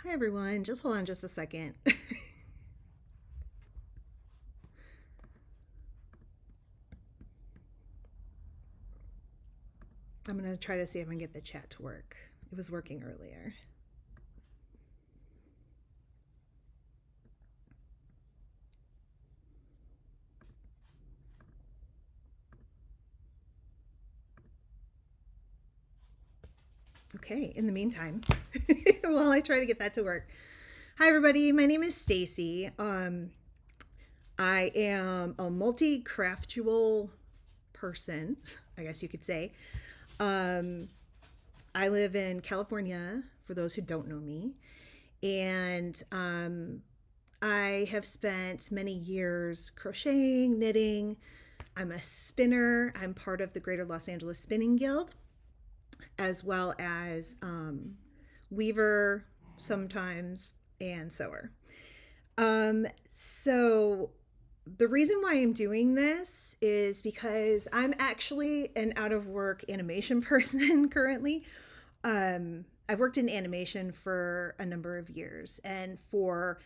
Hi everyone, just hold on just a second. I'm gonna try to see if I can get the chat to work. It was working earlier. Okay, in the meantime, while I try to get that to work. Hi everybody, my name is Stacy. I am a multi-craftual person, I guess you could say. Um, I live in California, for those who don't know me, and I have spent many years crocheting, knitting. I'm a spinner. I'm part of the Greater Los Angeles Spinning Guild, as well as weaver sometimes and sewer. So the reason why I'm doing this is because I'm actually an out of work animation person currently. I've worked in animation for a number of years, and for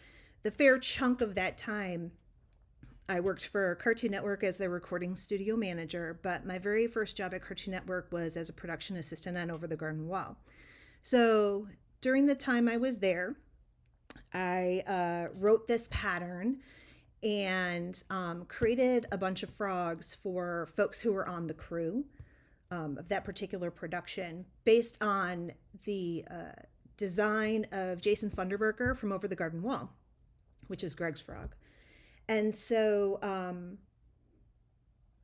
the fair chunk of that time, I worked for Cartoon Network as their recording studio manager, but my very first job at Cartoon Network was as a production assistant on Over the Garden Wall. So during the time I was there, I wrote this pattern and created a bunch of frogs for folks who were on the crew of that particular production based on the design of Jason Funderburker from Over the Garden Wall, which is Greg's frog. And so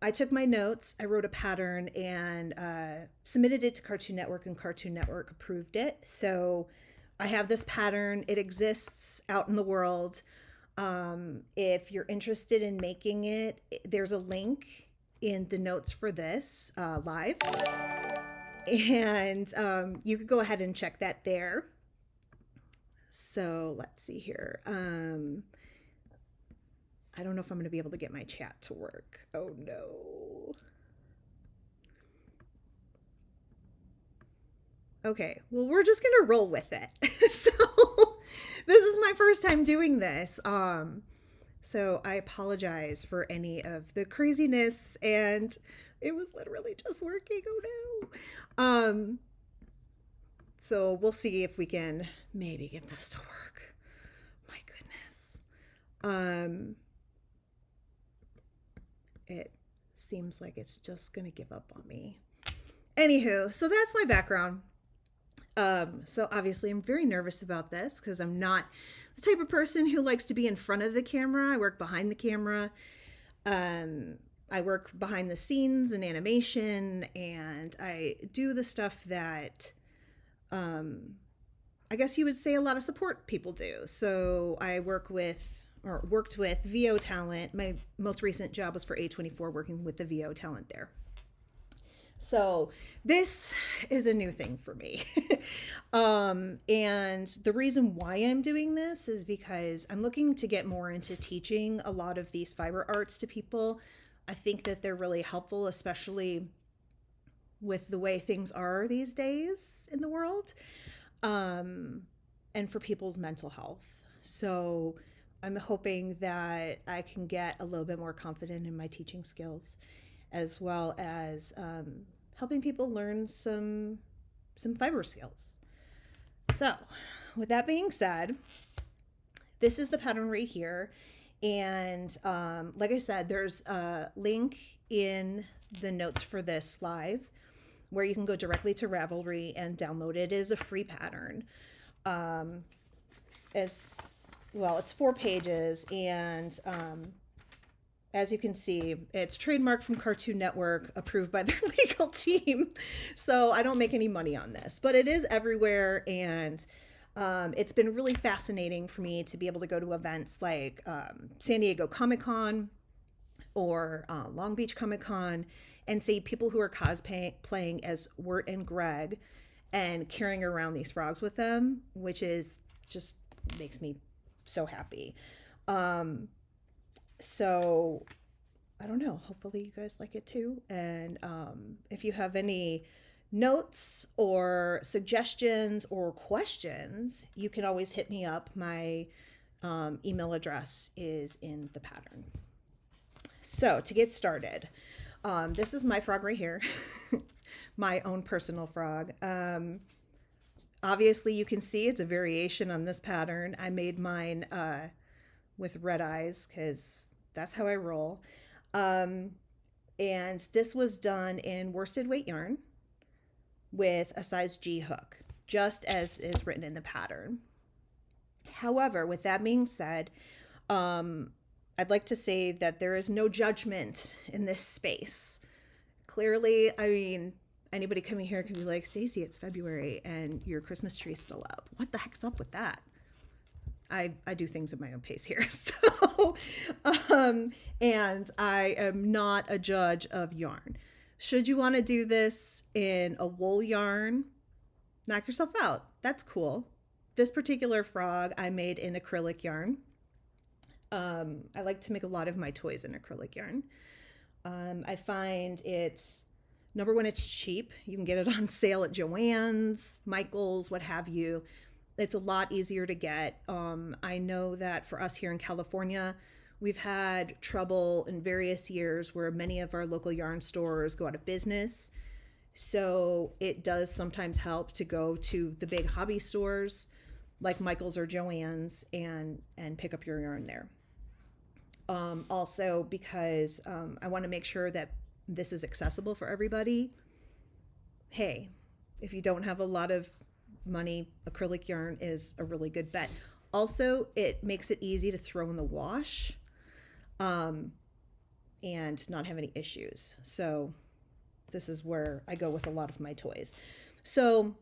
I took my notes, I wrote a pattern, and submitted it to Cartoon Network, and Cartoon Network approved it. So I have this pattern. It exists out in the world. If you're interested in making it, there's a link in the notes for this live. And you could go ahead and check that there. So let's see here. I don't know if I'm going to be able to get my chat to work. Oh no. Okay, well, we're just going to roll with it. So, this is my first time doing this. So I apologize for any of the craziness, and it was literally just working. Oh no. So we'll see if we can maybe get this to work. My goodness. It seems like it's just gonna give up on me. Anywho, so that's my background. So obviously I'm very nervous about this because I'm not the type of person who likes to be in front of the camera. I work behind the camera. I work behind the scenes in animation, and I do the stuff that I guess you would say a lot of support people do. So I worked with VO talent. My most recent job was for A24, working with the VO talent there. So this is a new thing for me. And the reason why I'm doing this is because I'm looking to get more into teaching a lot of these fiber arts to people. I think that they're really helpful, especially with the way things are these days in the world, and for people's mental health. So I'm hoping that I can get a little bit more confident in my teaching skills, as well as helping people learn some fiber skills. So, with that being said, this is the pattern right here, and like I said, there's a link in the notes for this live where you can go directly to Ravelry and download it. It is a free pattern. As well, it's 4 pages, and as you can see, it's trademarked from Cartoon Network, approved by their legal team. So I don't make any money on this, but it is everywhere. And it's been really fascinating for me to be able to go to events like San Diego Comic-Con or Long Beach Comic-Con and see people who are cosplaying as Wirt and Greg and carrying around these frogs with them, which is just makes me so happy. So I don't know. Hopefully you guys like it too. And if you have any notes or suggestions or questions, you can always hit me up. My email address is in the pattern. So to get started, this is my frog right here, my own personal frog. Obviously you can see it's a variation on this pattern. I made mine with red eyes because that's how I roll. And this was done in worsted weight yarn with a size G hook, just as is written in the pattern. However, with that being said, I'd like to say that there is no judgment in this space. Clearly, I mean, anybody coming here could be like, Stacey, it's February and your Christmas tree's still up. What the heck's up with that? I do things at my own pace here. So, and I am not a judge of yarn. Should you want to do this in a wool yarn, knock yourself out. That's cool. This particular frog I made in acrylic yarn. I like to make a lot of my toys in acrylic yarn. I find it's, number one, it's cheap. You can get it on sale at Joann's, Michael's, what have you. It's a lot easier to get. I know that for us here in California, we've had trouble in various years where many of our local yarn stores go out of business. So it does sometimes help to go to the big hobby stores like Michael's or Joann's and pick up your yarn there. Also because I want to make sure that this is accessible for everybody. Hey, if you don't have a lot of money, acrylic yarn is a really good bet. Also, it makes it easy to throw in the wash and not have any issues. So this is where I go with a lot of my toys. So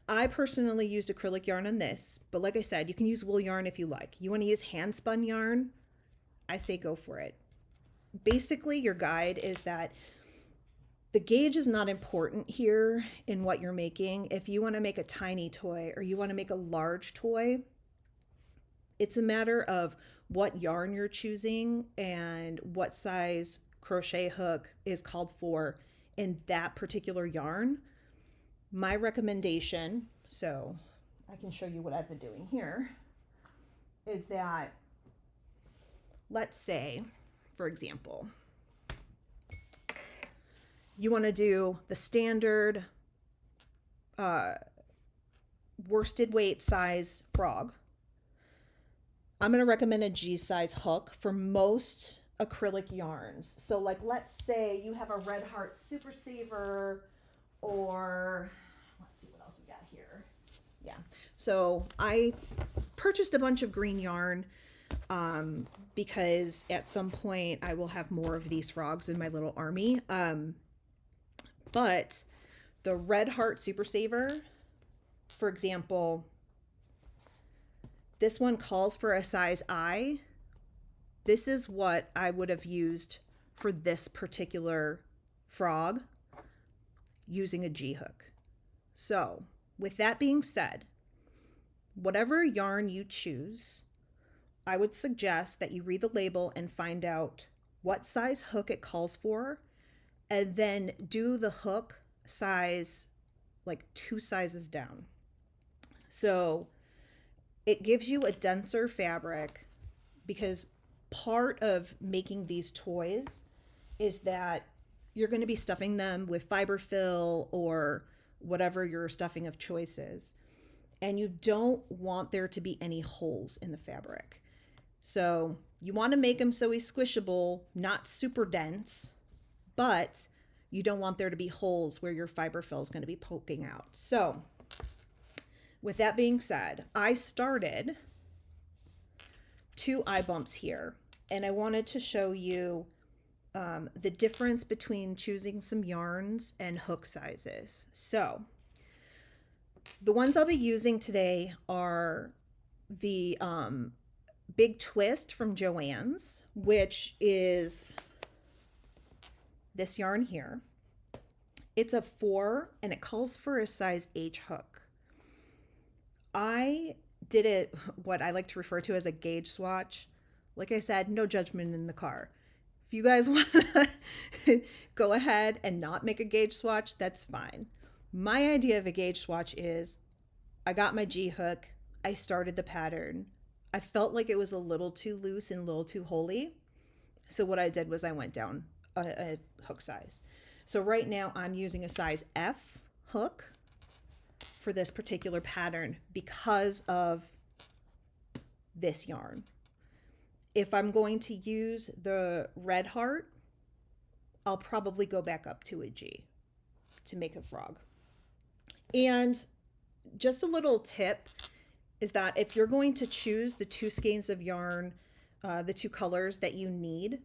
I personally used acrylic yarn on this, but like I said, you can use wool yarn if you like. You want to use hand spun yarn, I say go for it. Basically, your guide is that the gauge is not important here in what you're making. If you want to make a tiny toy or you want to make a large toy, it's a matter of what yarn you're choosing and what size crochet hook is called for in that particular yarn. My recommendation, so I can show you what I've been doing here, is that, let's say, for example, you want to do the standard worsted weight size frog. I'm going to recommend a G size hook for most acrylic yarns. So like, let's say you have a Red Heart Super Saver, or let's see what else we got here. Yeah. So I purchased a bunch of green yarn because at some point I will have more of these frogs in my little army. But the Red Heart Super Saver, for example, this one calls for a size I. This is what I would have used for this particular frog using a G hook. So with that being said, whatever yarn you choose, I would suggest that you read the label and find out what size hook it calls for, and then do the hook size like 2 sizes down. So it gives you a denser fabric, because part of making these toys is that you're going to be stuffing them with fiber fill or whatever your stuffing of choice is. And you don't want there to be any holes in the fabric. So you want to make them so he's squishable, not super dense, but you don't want there to be holes where your fiber fill is going to be poking out. So with that being said, I started 2 eye bumps here, and I wanted to show you the difference between choosing some yarns and hook sizes. So the ones I'll be using today are the Big Twist from Joann's, which is this yarn here. It's a 4 and it calls for a size H hook. I did it what I like to refer to as a gauge swatch. Like I said, no judgment in the car. If you guys want to go ahead and not make a gauge swatch, that's fine. My idea of a gauge swatch is I got my G hook, I started the pattern. I felt like it was a little too loose and a little too holey. So what I did was I went down a hook size. So right now I'm using a size F hook for this particular pattern because of this yarn. If I'm going to use the red heart, I'll probably go back up to a G to make a frog. And just a little tip is that if you're going to choose the two skeins of yarn, the two colors that you need,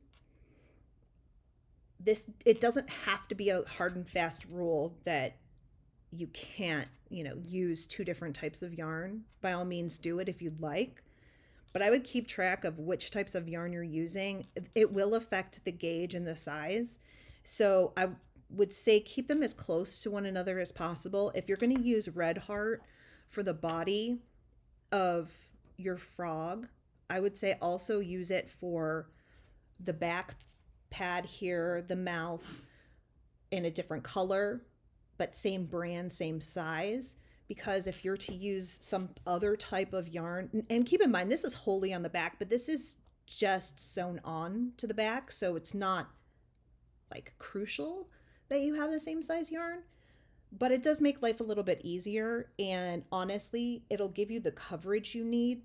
it doesn't have to be a hard and fast rule that you can't, use two different types of yarn. By all means, do it if you'd like. But I would keep track of which types of yarn you're using. It will affect the gauge and the size. So I would say keep them as close to one another as possible. If you're going to use red heart for the body of your frog, I would say also use it for the back pad here, the mouth, in a different color, but same brand, same size. Because if you're to use some other type of yarn, and keep in mind, this is wholly on the back, but this is just sewn on to the back. So it's not like crucial that you have the same size yarn, but it does make life a little bit easier. And honestly, it'll give you the coverage you need.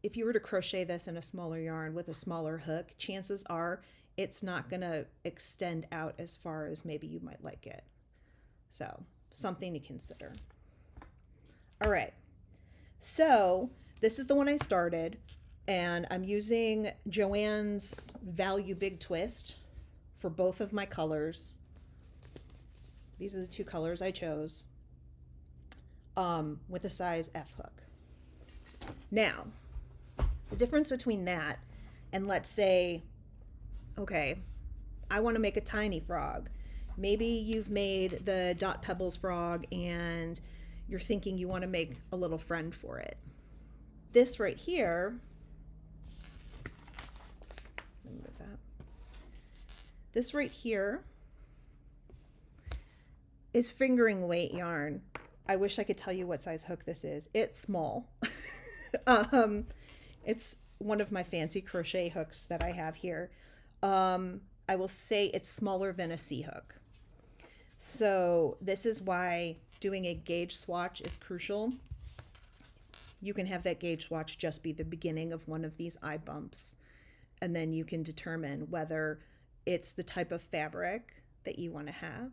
If you were to crochet this in a smaller yarn with a smaller hook, chances are it's not going to extend out as far as maybe you might like it. So something to consider. All right, so this is the one I started, and I'm using Joann's Value Big Twist for both of my colors. These are the two colors I chose, with a size F hook. Now, the difference between that and, let's say, okay, I want to make a tiny frog. Maybe you've made the Dot Pebbles frog and you're thinking you want to make a little friend for it. This right here, let me move that. This right here is fingering weight yarn. I wish I could tell you what size hook this is. It's small. It's one of my fancy crochet hooks that I have here. I will say it's smaller than a C hook. So this is why doing a gauge swatch is crucial. You can have that gauge swatch just be the beginning of one of these eye bumps, and then you can determine whether it's the type of fabric that you want to have,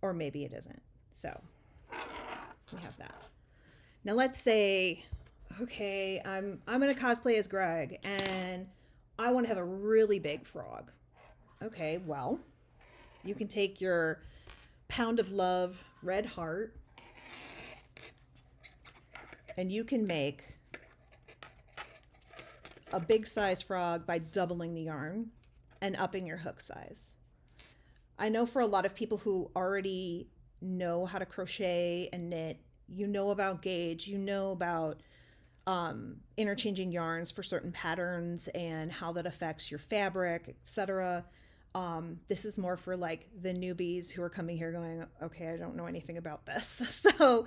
or maybe it isn't. So we have that. Now let's say, okay, I'm going to cosplay as Greg and I want to have a really big frog. Okay, well, you can take your Pound of Love red heart and you can make a big size frog by doubling the yarn and upping your hook size. I know for a lot of people who already know how to crochet and knit, you know about gauge, you know about interchanging yarns for certain patterns and how that affects your fabric, etc. This is more for like the newbies who are coming here going, okay, I don't know anything about this. So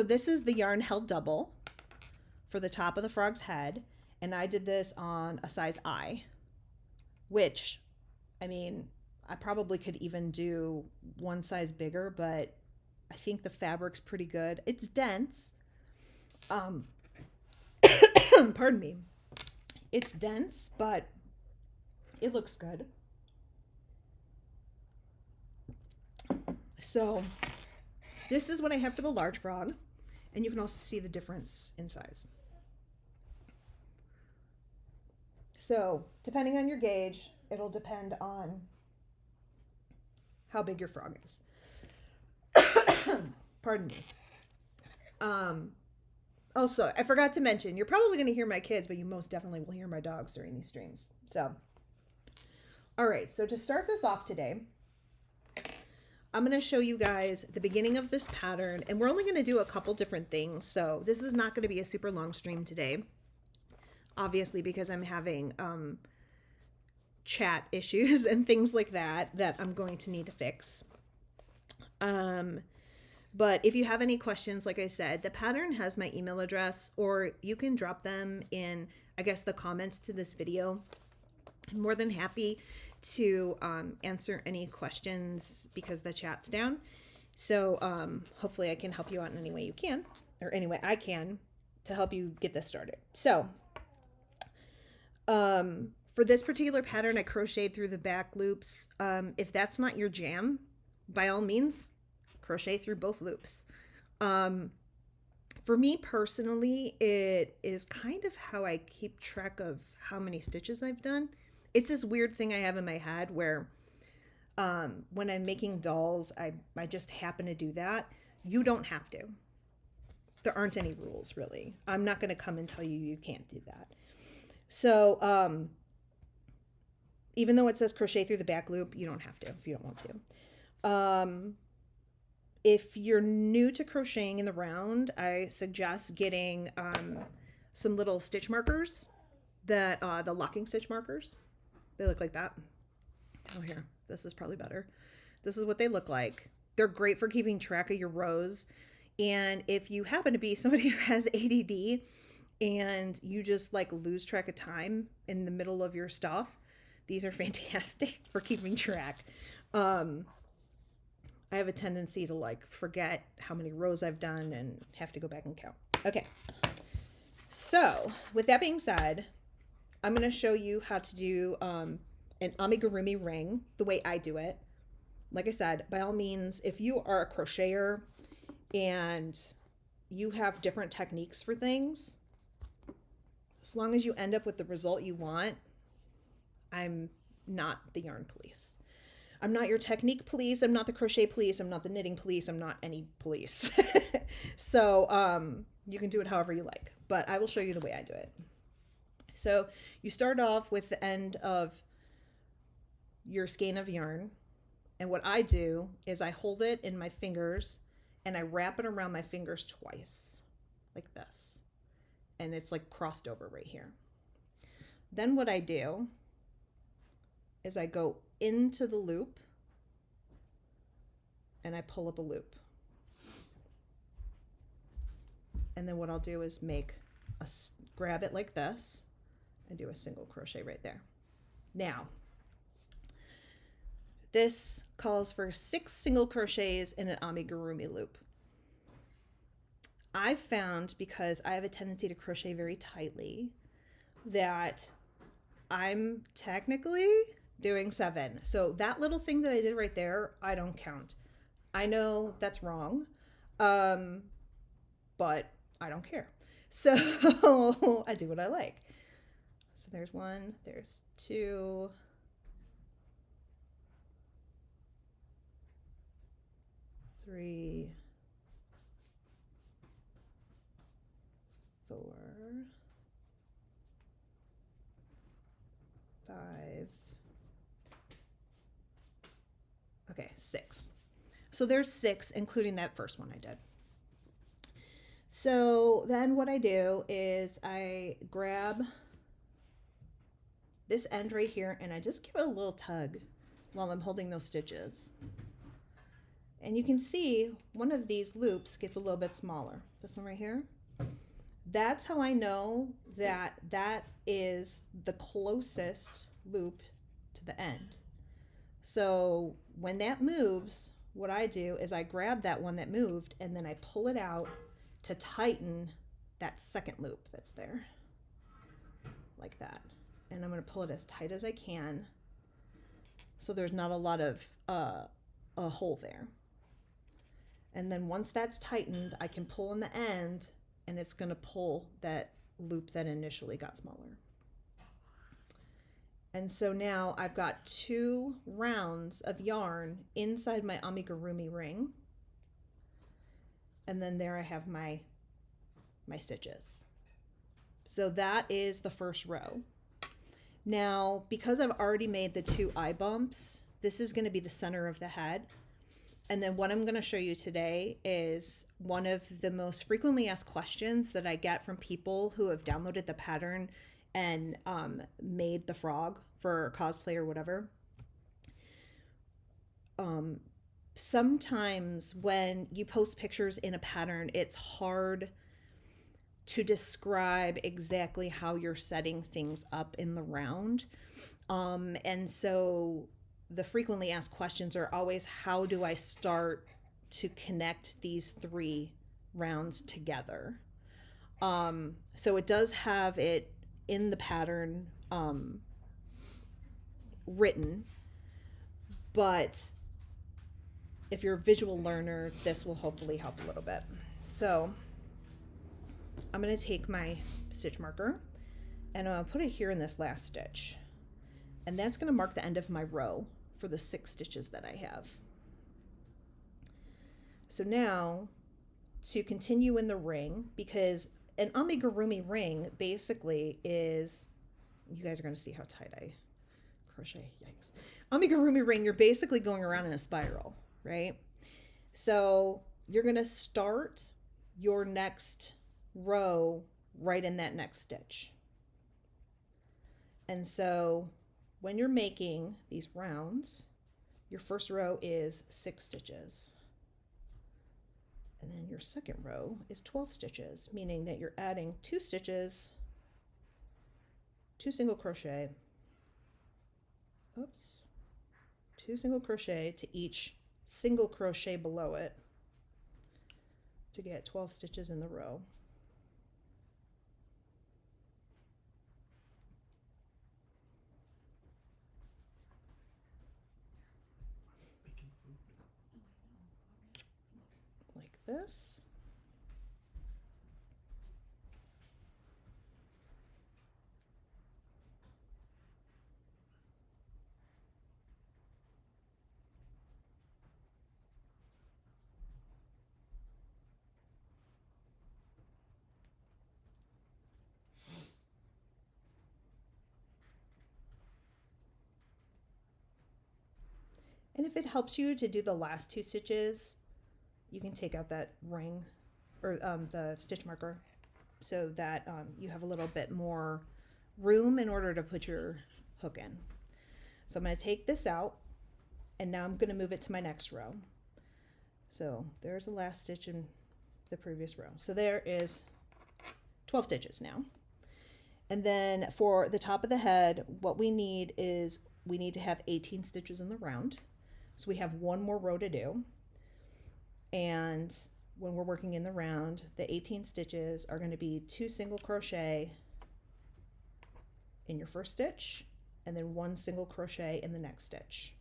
this is the yarn held double for the top of the frog's head. And I did this on a size I, which, I mean, I probably could even do one size bigger, but I think the fabric's pretty good. It's dense. Pardon me. It's dense, but it looks good. So this is what I have for the large frog, and you can also see the difference in size. So depending on your gauge, it'll depend on how big your frog is. Pardon me. Also, I forgot to mention, you're probably going to hear my kids, but you most definitely will hear my dogs during these streams. So, all right. So to start this off today, I'm going to show you guys the beginning of this pattern, and we're only going to do a couple different things. So this is not going to be a super long stream today, obviously, because I'm having chat issues and things like that I'm going to need to fix. But if you have any questions, like I said, the pattern has my email address, or you can drop them in, I guess, the comments to this video. I'm more than happy to answer any questions because the chat's down. So hopefully I can help you out in any way you can, or any way I can to help you get this started. So for this particular pattern, I crocheted through the back loops. If that's not your jam, by all means, crochet through both loops. For me personally, it is kind of how I keep track of how many stitches I've done. It's this weird thing I have in my head where when I'm making dolls, I just happen to do that. You don't have to. There aren't any rules, really. I'm not going to come and tell you you can't do that. So even though it says crochet through the back loop, you don't have to if you don't want to. If you're new to crocheting in the round, I suggest getting some little stitch markers, that the locking stitch markers. They look like that. Oh, here, this is probably better. This is what they look like. They're great for keeping track of your rows. And if you happen to be somebody who has ADD and you just like lose track of time in the middle of your stuff, these are fantastic for keeping track. I have a tendency to like forget how many rows I've done and have to go back and count. Okay. So with that being said, I'm going to show you how to do an amigurumi ring the way I do it. Like I said, by all means, if you are a crocheter and you have different techniques for things, as long as you end up with the result you want, I'm not the yarn police. I'm not your technique police. I'm not the crochet police. I'm not the knitting police. I'm not any police. So you can do it however you like, but I will show you the way I do it. So you start off with the end of your skein of yarn. And what I do is I hold it in my fingers and I wrap it around my fingers twice, like this. And it's like crossed over right here. Then what I do is I go into the loop and I pull up a loop. And then what I'll do is grab it like this and do a single crochet right there. Now, this calls for 6 single crochets in an amigurumi loop. I've found, because I have a tendency to crochet very tightly, that I'm technically doing 7. So that little thing that I did right there, I don't count. I know that's wrong, but I don't care. So I do what I like. So there's 1, there's 2, 3, 4, 5. Okay, 6. So there's 6, including that first one I did. So then what I do is I grab this end right here and I just give it a little tug while I'm holding those stitches. And you can see one of these loops gets a little bit smaller. This one right here. That's how I know that that is the closest loop to the end. So when that moves, what I do is I grab that one that moved and then I pull it out to tighten that second loop that's there, like that. And I'm going to pull it as tight as I can so there's not a lot of a hole there. And then once that's tightened, I can pull in the end and it's going to pull that loop that initially got smaller. And so now I've got 2 rounds of yarn inside my amigurumi ring. And then there I have my stitches. So that is the first row. Now, because I've already made the 2 eye bumps, this is going to be the center of the head. And then what I'm going to show you today is one of the most frequently asked questions that I get from people who have downloaded the pattern and made the frog for cosplay or whatever. sometimes when you post pictures in a pattern, it's hard to describe exactly how you're setting things up in the round. And so the frequently asked questions are always, how do I start to connect these three rounds together? So it does have it in the pattern written, but if you're a visual learner, this will hopefully help a little bit. So I'm going to take my stitch marker and I'm going to put it here in this last stitch. And that's going to mark the end of my row for the 6 stitches that I have. So now to continue in the ring, because an amigurumi ring basically is, you guys are going to see how tight I crochet, yikes. Amigurumi ring, you're basically going around in a spiral, right? So you're going to start your next row right in that next stitch. And so when you're making these rounds, your first row is 6 stitches. And then your second row is 12 stitches, meaning that you're adding 2 stitches, 2 single crochet, 2 single crochet to each single crochet below it to get 12 stitches in the row. Like this. And if it helps you to do the last 2 stitches, you can take out that ring or the stitch marker so that you have a little bit more room in order to put your hook in. So I'm going to take this out and now I'm going to move it to my next row. So there's the last stitch in the previous row. So there is 12 stitches now. And then for the top of the head, what we need is we need to have 18 stitches in the round. So we have 1 more row to do. And when we're working in the round, the 18 stitches are going to be 2 single crochet in your first stitch and then 1 single crochet in the next stitch.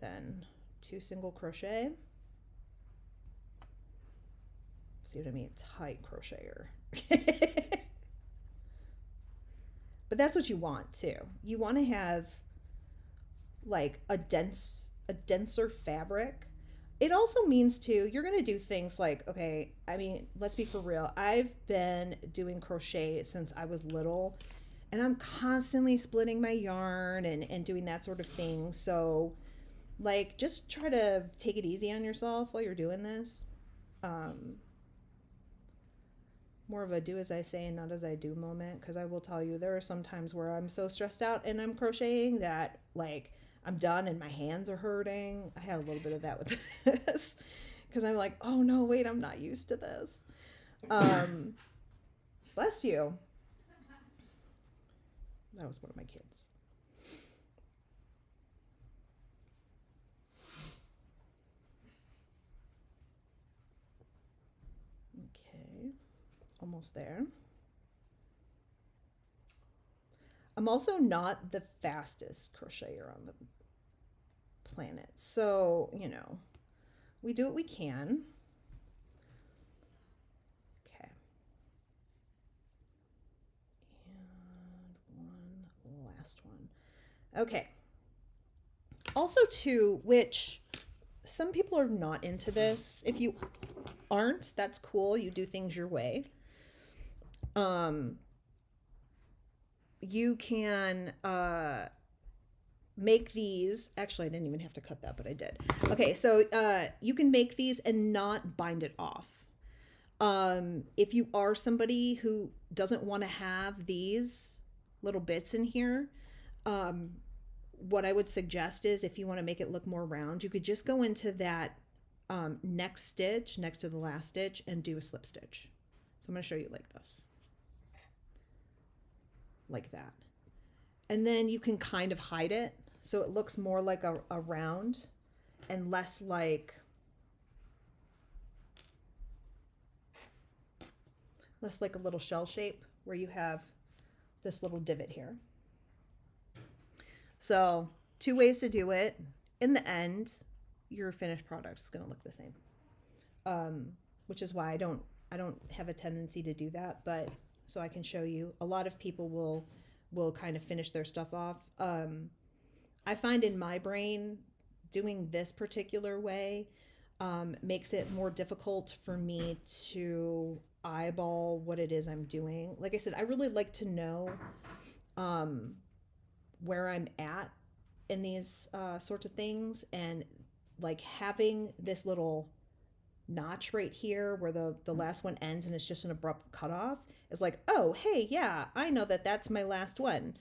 Then 2 single crochet. See what I mean? Tight crocheter. But that's what you want too. You want to have like a denser fabric. It also means too, you're going to do things like, okay, I mean, let's be for real. I've been doing crochet since I was little and I'm constantly splitting my yarn and doing that sort of thing. So like, just try to take it easy on yourself while you're doing this. More of a do as I say and not as I do moment, because I will tell you there are some times where I'm so stressed out and I'm crocheting that like I'm done and my hands are hurting. I had a little bit of that with this because I'm like, oh no, wait, I'm not used to this. Bless you. That was one of my kids. Okay, almost there. I'm also not the fastest crocheter on the planet. So, you know, we do what we can. Okay. And one last one. Okay. Also too, which some people are not into this. If you aren't, that's cool. You do things your way. You can make these. Actually, I didn't even have to cut that, but I did. Okay, so you can make these and not bind it off. If you are somebody who doesn't want to have these little bits in here, what I would suggest is if you want to make it look more round, you could just go into that next stitch next to the last stitch and do a slip stitch. So I'm going to show you like this, like that. And then you can kind of hide it so it looks more like a round and less like a little shell shape where you have this little divot here. So 2 ways to do it. In the end, your finished product is going to look the same, which is why I don't have a tendency to do that, but so I can show you. A lot of people will kind of finish their stuff off. I find in my brain doing this particular way makes it more difficult for me to eyeball what it is I'm doing. Like I said, I really like to know where I'm at in these sorts of things, and like having this little notch right here where the last one ends and it's just an abrupt cutoff is like, oh, hey, yeah, I know that that's my last one.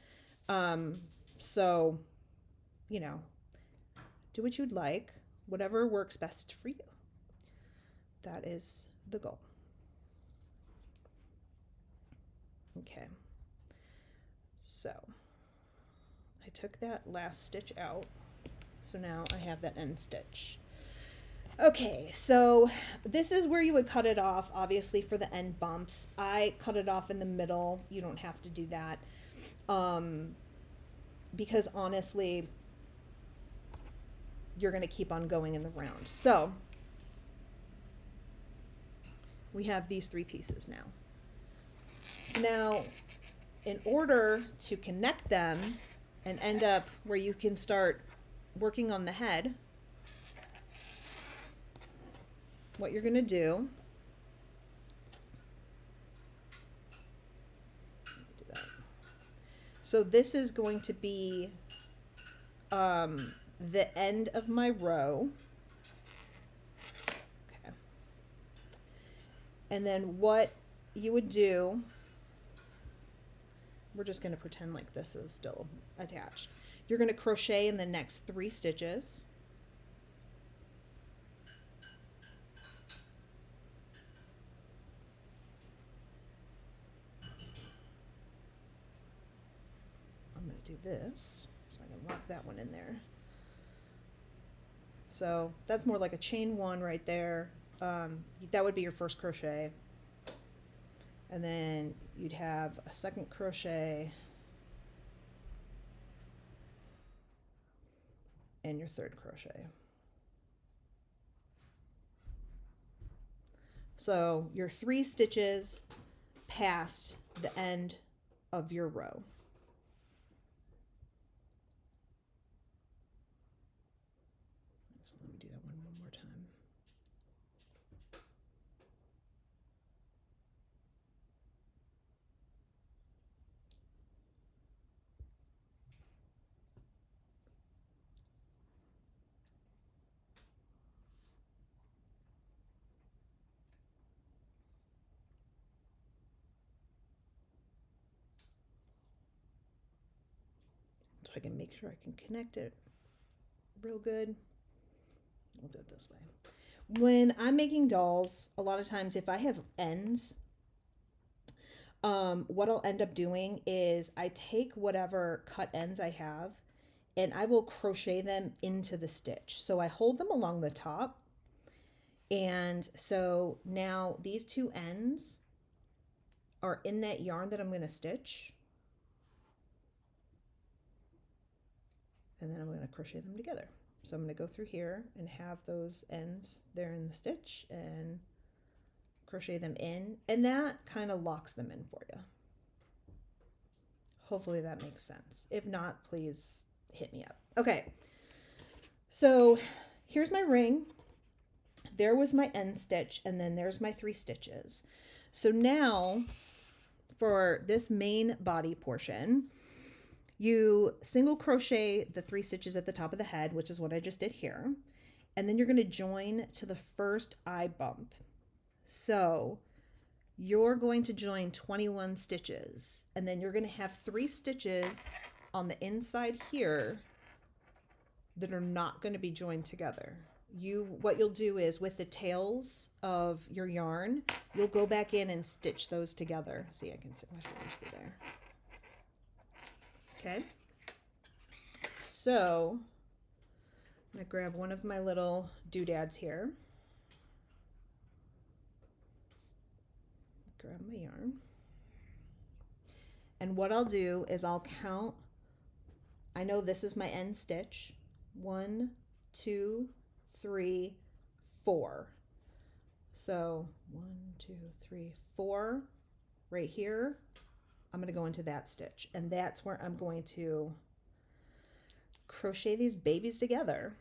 So, you know, do what you'd like, whatever works best for you. That is the goal. Okay, so I took that last stitch out, so now I have that end stitch. Okay, so this is where you would cut it off, obviously, for the end bumps. I cut it off in the middle. You don't have to do that, because honestly, you're going to keep on going in the round. So we have these 3 pieces now. So now, in order to connect them and end up where you can start working on the head, what you're going to do, so this is going to be the end of my row. Okay. And then what you would do, we're just going to pretend like this is still attached. You're going to crochet in the next 3 stitches. I'm going to do this so I can lock that one in there. So that's more like a chain 1 right there. That would be your first crochet. And then you'd have a second crochet and your third crochet. So you're 3 stitches past the end of your row. So let me do that one more time. So I can make sure I can connect it real good. We'll do it this way. When I'm making dolls, a lot of times if I have ends, what I'll end up doing is I take whatever cut ends I have and I will crochet them into the stitch. So I hold them along the top. And so now these 2 ends are in that yarn that I'm going to stitch. And then I'm going to crochet them together. So I'm going to go through here and have those ends there in the stitch and crochet them in, and that kind of locks them in for you. Hopefully that makes sense. If not, please hit me up. Okay, so here's my ring. There was my end stitch, and then there's my 3 stitches. So now for this main body portion, you single crochet the 3 stitches at the top of the head, which is what I just did here. And then you're going to join to the first eye bump. So you're going to join 21 stitches, and then you're going to have 3 stitches on the inside here that are not going to be joined together. What you'll do is with the tails of your yarn, you'll go back in and stitch those together. See, I can stick my fingers through there. Okay. So I'm going to grab one of my little doodads here. Grab my yarn. And what I'll do is I'll count. I know this is my end stitch. 1, 2, 3, 4. So 1, 2, 3, 4 right here. I'm going to go into that stitch, and that's where I'm going to crochet these babies together.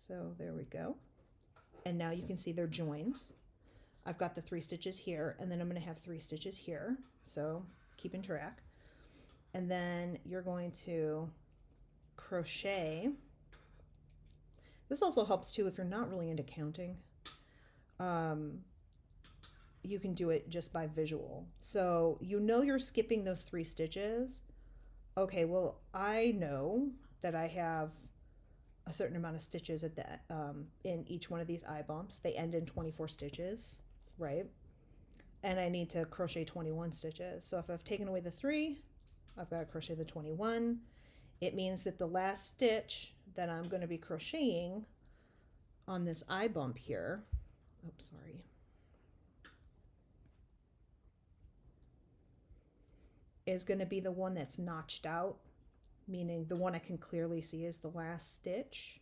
So there we go. And now you can see they're joined. I've got the 3 stitches here, and then I'm going to have 3 stitches here. So keeping track. And then you're going to crochet. This also helps too if you're not really into counting. You can do it just by visual. So you know you're skipping those 3 stitches. Okay, well, I know that I have a certain amount of stitches at the in each one of these eye bumps. They end in 24 stitches, right? And I need to crochet 21 stitches. So if I've taken away the 3, I've got to crochet the 21. It means that the last stitch that I'm going to be crocheting on this eye bump here, oops, sorry, is going to be the one that's notched out, meaning the one I can clearly see is the last stitch.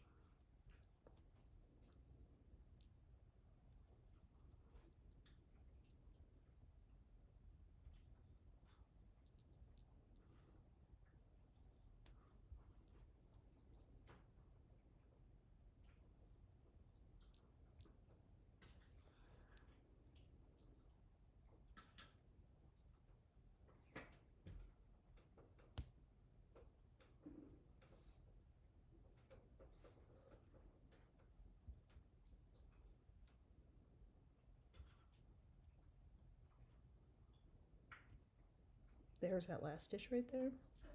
There's that last stitch right there. So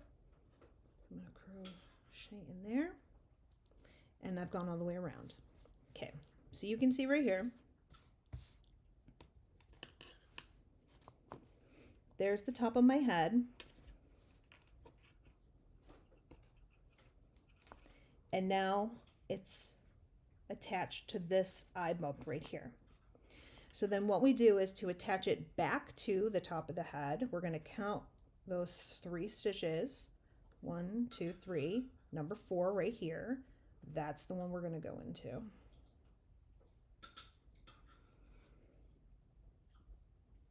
I'm going to crochet in there, and I've gone all the way around. Okay, so you can see right here, there's the top of my head. And now it's attached to this eye bump right here. So then what we do is to attach it back to the top of the head, we're going to count those 3 stitches. 1, 2, 3. Number 4 right here. That's the one we're going to go into.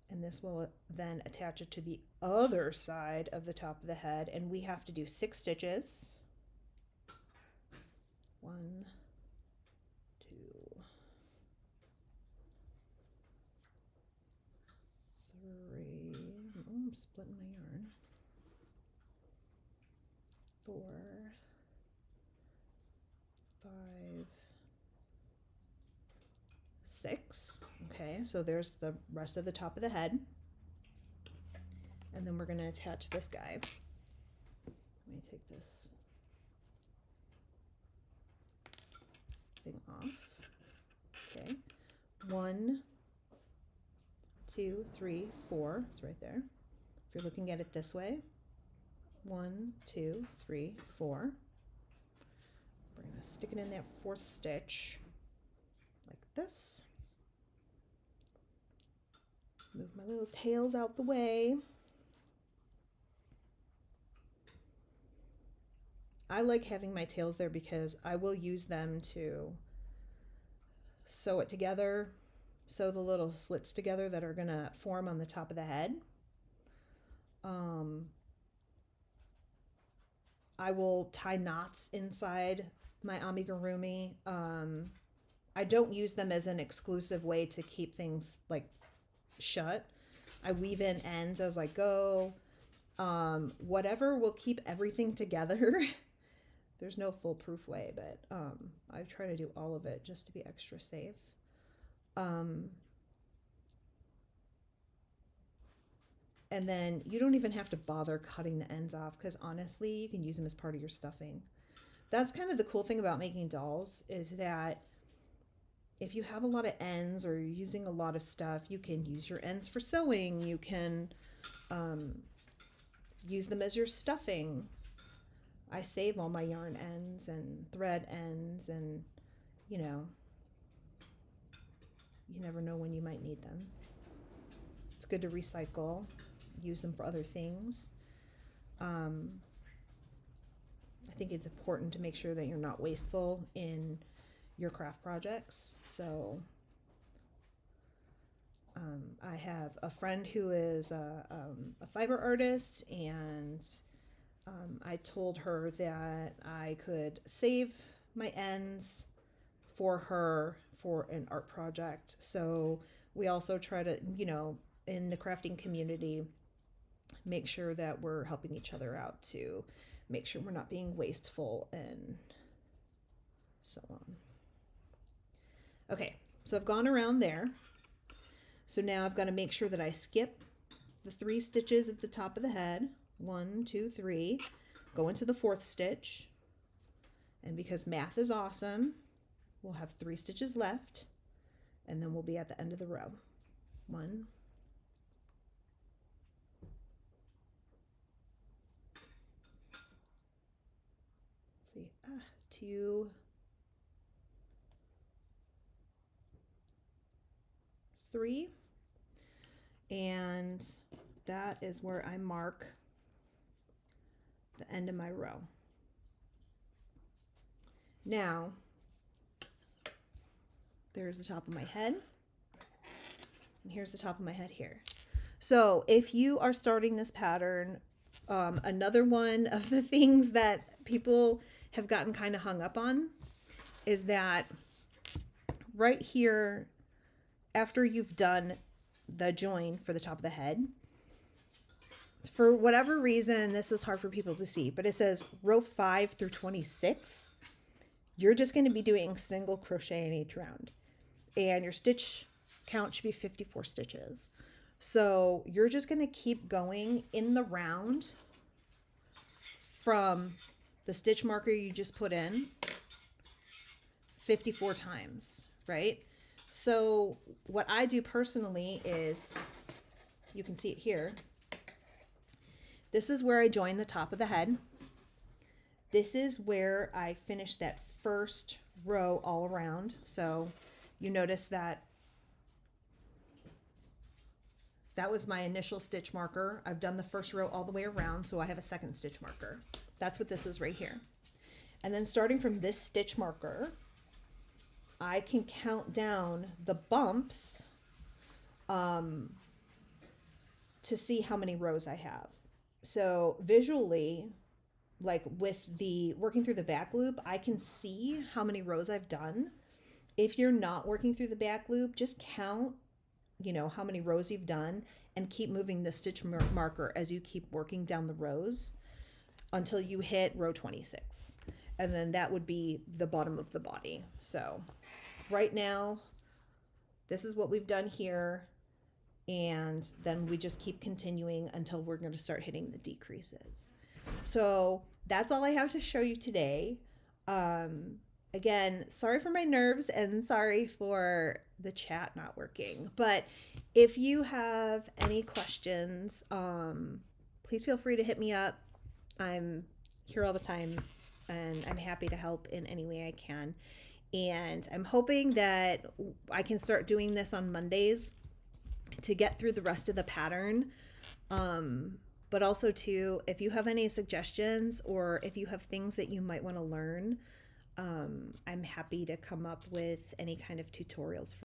And this will then attach it to the other side of the top of the head, and we have to do 6 stitches. 1, 2, 3. Oh, I'm splitting my yarn. 4, 5, 6. Okay, so there's the rest of the top of the head. And then we're going to attach this guy. Let me take this thing off. Okay, 1, 2, 3, 4. It's right there. If you're looking at it this way, 1, 2, 3, 4. We're going to stick it in that 4th stitch like this. Move my little tails out the way. I like having my tails there because I will use them to sew it together, sew the little slits together that are going to form on the top of the head. I will tie knots inside my amigurumi. I don't use them as an exclusive way to keep things like shut. I weave in ends as I go. Whatever will keep everything together. There's no foolproof way, but I try to do all of it just to be extra safe. And then you don't even have to bother cutting the ends off because honestly, you can use them as part of your stuffing. That's kind of the cool thing about making dolls is that if you have a lot of ends or you're using a lot of stuff, you can use your ends for sewing. You can use them as your stuffing. I save all my yarn ends and thread ends, and you know, you never know when you might need them. It's good to recycle, use them for other things. I think it's important to make sure that you're not wasteful in your craft projects. So I have a friend who is a fiber artist, and I told her that I could save my ends for her for an art project. So we also try to, you know, in the crafting community, make sure that we're helping each other out to make sure we're not being wasteful and so on. Okay, so I've gone around there. So now I've got to make sure that I skip the 3 stitches at the top of the head. 1, 2, 3. Go into the 4th stitch. And because math is awesome, we'll have 3 stitches left. And then we'll be at the end of the row. 1. 2. 3. And that is where I mark the end of my row. Now, there's the top of my head, and here's the top of my head here. So if you are starting this pattern, another one of the things that people have gotten kind of hung up on is that right here, after you've done the join for the top of the head, for whatever reason, this is hard for people to see, but it says row 5 through 26. You're just going to be doing single crochet in each round, and your stitch count should be 54 stitches. So you're just going to keep going in the round from the stitch marker you just put in 54 times, right? So what I do personally is, you can see it here. This is where I join the top of the head. This is where I finish that first row all around. So you notice that that was my initial stitch marker. I've done the first row all the way around, so I have a second stitch marker. That's what this is right here. And then starting from this stitch marker, I can count down the bumps to see how many rows I have. So visually, like with the working through the back loop, I can see how many rows I've done. If you're not working through the back loop, just count, you know, how many rows you've done and keep moving the stitch marker as you keep working down the rows until you hit row 26. And then that would be the bottom of the body. So right now, this is what we've done here. And then we just keep continuing until we're going to start hitting the decreases. So that's all I have to show you today. Again, sorry for my nerves and sorry for the chat not working. But if you have any questions, please feel free to hit me up. I'm here all the time and I'm happy to help in any way I can. And I'm hoping that I can start doing this on Mondays to get through the rest of the pattern. But also too, if you have any suggestions or if you have things that you might want to learn, I'm happy to come up with any kind of tutorials for